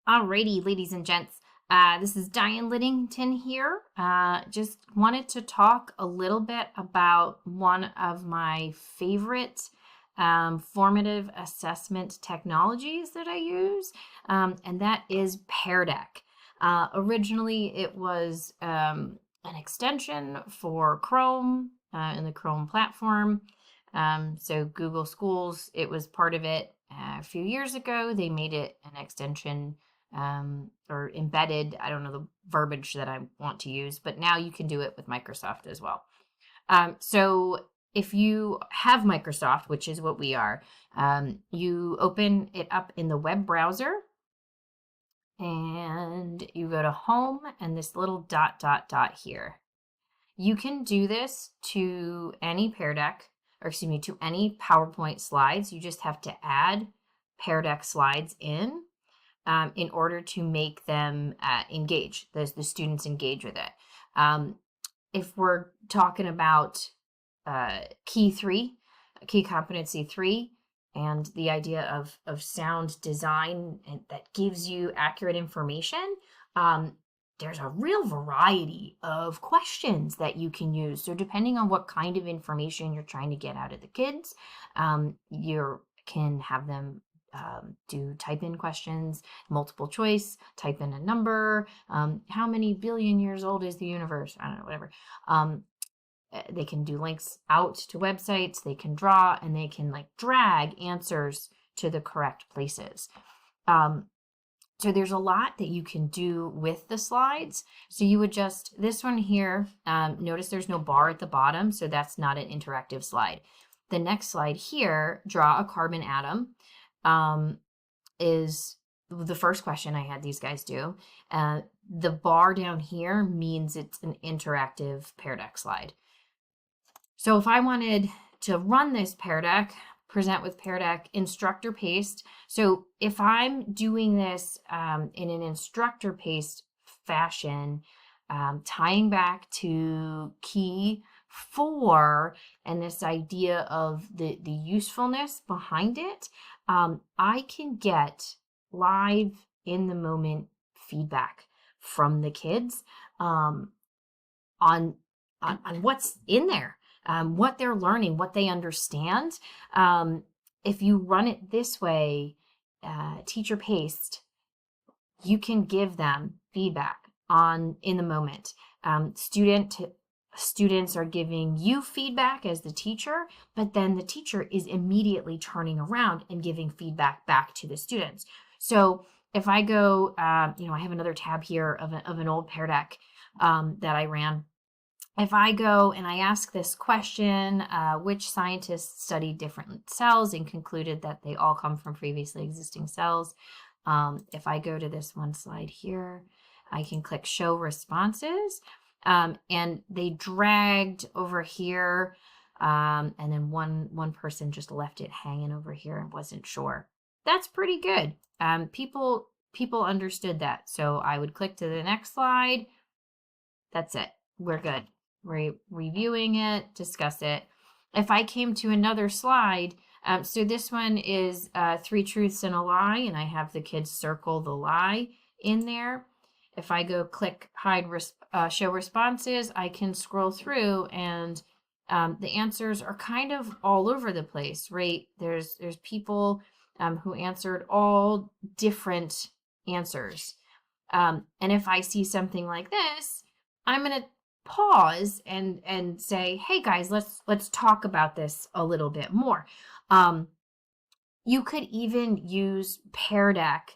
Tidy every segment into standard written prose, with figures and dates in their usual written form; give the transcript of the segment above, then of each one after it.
Alrighty, ladies and gents. This is Diane Liddington here. Just wanted to talk a little bit about one of my favorite formative assessment technologies that I use, and that is Pear Deck. Originally, it was an extension for Chrome in the Chrome platform. So Google Schools, it was part of it. A few years ago, they made it an extension or embedded. I don't know the verbiage that I want to use, but now you can do it with Microsoft as well. So if you have Microsoft, which is what we are, you open it up in the web browser and you go to home and this little dot here. You can do this to any Pear Deck, or excuse me, to any PowerPoint slides. You just have to add Pear Deck slides in order to make them engage, the students engage with it. If we're talking about key competency 3, and the idea of sound design that gives you accurate information, there's a real variety of questions that you can use. So depending on what kind of information you're trying to get out of the kids, you can have them do type-in questions, multiple choice, type in a number, how many billion years old is the universe? I don't know, whatever. They can do links out to websites, they can draw, and they can like drag answers to the correct places. So there's a lot that you can do with the slides. So you would just, this one here, notice there's no bar at the bottom, so that's not an interactive slide. The next slide here, draw a carbon atom, is the first question I had these guys do. The bar down here means it's an interactive Pear Deck slide. So if I wanted to run this Pear Deck, present with Pear Deck, instructor paste. So if I'm doing this in an instructor paste fashion, tying back to key 4 and this idea of the usefulness behind it, I can get live in the moment feedback from the kids on what's in there. What they're learning, what they understand. If you run it this way, teacher paced, you can give them feedback in the moment. Students are giving you feedback as the teacher, but then the teacher is immediately turning around and giving feedback back to the students. So if I go, I have another tab here of an old Pear Deck that I ran. If I go and I ask this question, which scientists studied different cells and concluded that they all come from previously existing cells? If I go to this one slide here, I can click show responses, and they dragged over here, and then one person just left it hanging over here and wasn't sure. That's pretty good. People understood that. So I would click to the next slide. That's it. We're good. We're reviewing it, discuss it. If I came to another slide, so this one is 3 truths and a lie, and I have the kids circle the lie in there. If I go click hide show responses, I can scroll through, and the answers are kind of all over the place, right? There's people who answered all different answers. And if I see something like this, I'm going to pause and say, hey guys, let's talk about this a little bit more. You could even use Pear Deck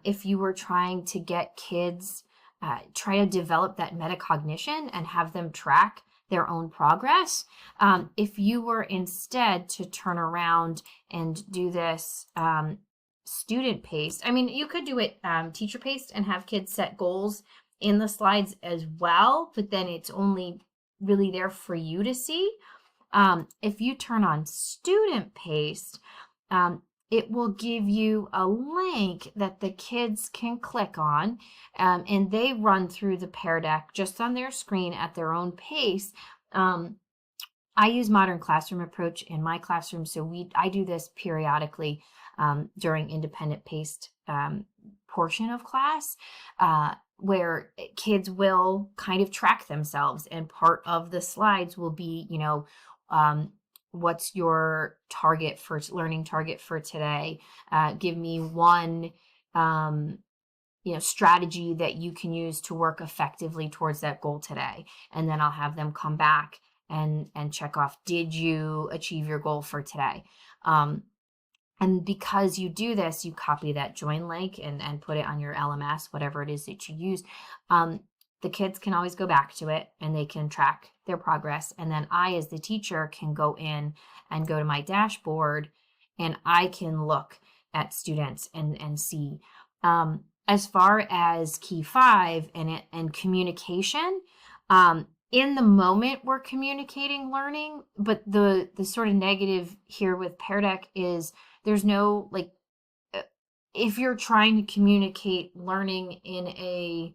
if you were trying to get kids try to develop that metacognition and have them track their own progress. If you were instead to turn around and do this student paced, I mean, you could do it teacher paced and have kids set goals in the slides as well, but then it's only really there for you to see. If you turn on student paced, it will give you a link that the kids can click on, and they run through the Pear Deck just on their screen at their own pace. I use Modern Classroom approach in my classroom, so I do this periodically during independent paced portion of class where kids will kind of track themselves, and part of the slides will be, what's your target for learning target for today? Give me one strategy that you can use to work effectively towards that goal today. And then I'll have them come back and check off, did you achieve your goal for today? And because you do this, you copy that join link and put it on your LMS, whatever it is that you use. The kids can always go back to it and they can track their progress. And then I, as the teacher, can go in and go to my dashboard and I can look at students and see. As far as key 5 and communication, in the moment we're communicating learning, but the sort of negative here with Pear Deck is there's no, like, if you're trying to communicate learning in a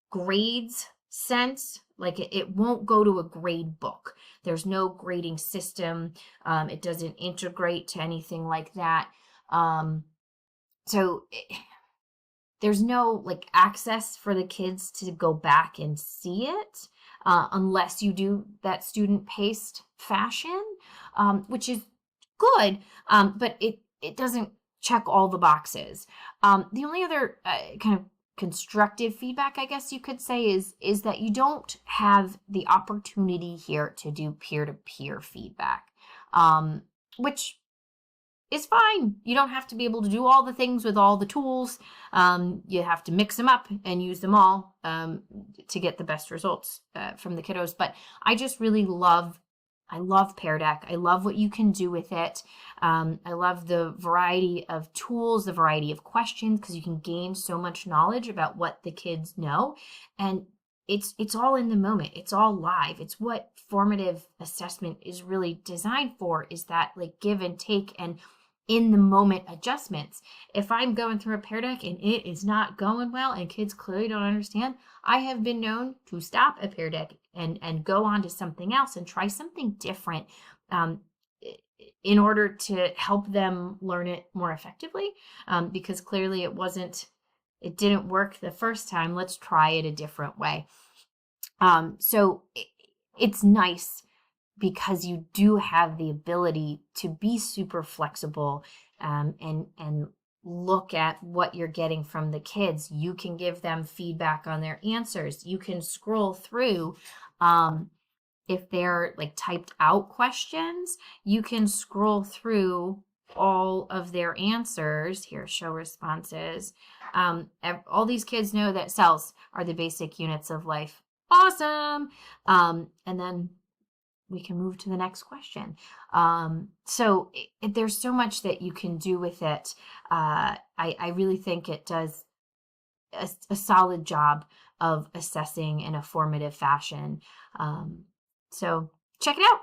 grades sense, like it won't go to a grade book. There's no grading system. It doesn't integrate to anything like that. There's no like access for the kids to go back and see it unless you do that student paced fashion, which is good, but it doesn't check all the boxes. The only other kind of constructive feedback, I guess you could say, is that you don't have the opportunity here to do peer-to-peer feedback, which is fine. You don't have to be able to do all the things with all the tools. You have to mix them up and use them all to get the best results from the kiddos. But I just really love Pear Deck. I love what you can do with it. I love the variety of tools, the variety of questions, because you can gain so much knowledge about what the kids know. And it's all in the moment. It's all live. It's what formative assessment is really designed for, is that like give and take and in the moment adjustments. If I'm going through a Pear Deck and it is not going well and kids clearly don't understand, I have been known to stop a Pear Deck and go on to something else and try something different in order to help them learn it more effectively, because clearly it didn't work the first time. Let's try it a different way. So it's nice because you do have the ability to be super flexible and look at what you're getting from the kids. You can give them feedback on their answers. You can scroll through, if they're like typed out questions, you can scroll through all of their answers. Here, show responses. All these kids know that cells are the basic units of life. Awesome. And then we can move to the next question. So there's so much that you can do with it. I really think it does a solid job of assessing in a formative fashion. So check it out.